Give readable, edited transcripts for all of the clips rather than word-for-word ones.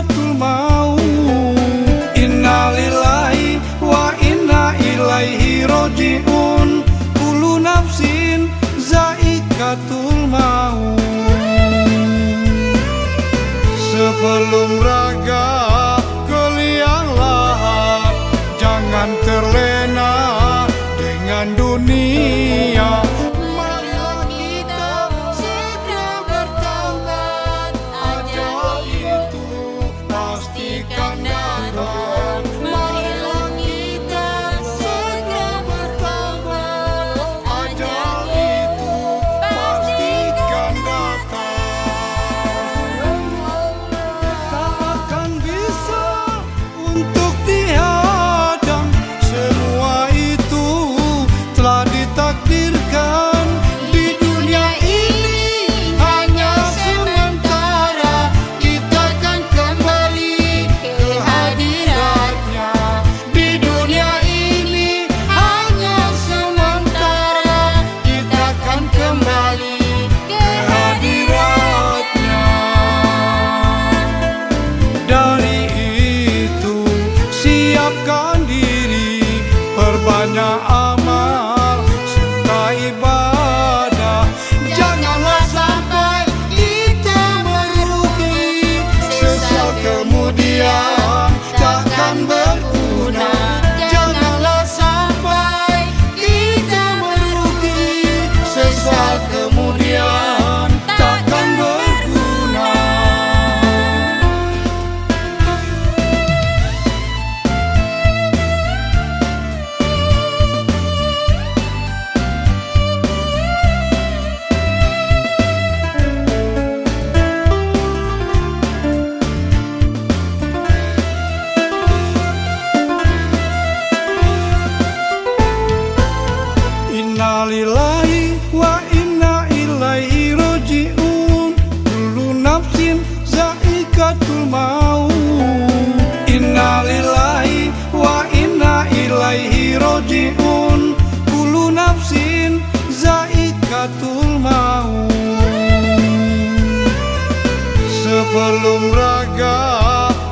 zaikatul maut. Innalillahi wa inna ilaihi roji'un. Kullu nafsin zaikatul maut. Sebelum raga ke liang lahat, jangan terlena dengan dunia. Marilah kita segera bertaubat, ajal itu pastikan datang. Marilah kita segera bertaubat, ajal itu pastikan datang. Tak akan bisa untuk dihadang, semua itu telah ditakdirkan. Di dunia ini hanya sementara, kita akan kembali ke hadiratnya. Di dunia ini hanya sementara, kita akan kembali ke hadiratnya. Dari itu siapkan diri, perbanyak amal serta ibadah. Janganlah sampai kita merugi, sesal kemudian takkan berguna. Janganlah sampai kita merugi, sesal kemudian takkan berguna. Innalillahi wa inna ilaihi roji'un. Kullu nafsin zaikatul maut. Innalillahi wa inna ilaihi roji'un. Kullu nafsin zaikatul maut. Sebelum raga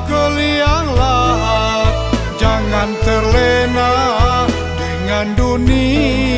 ke liang lahat, jangan terlena dengan dunia.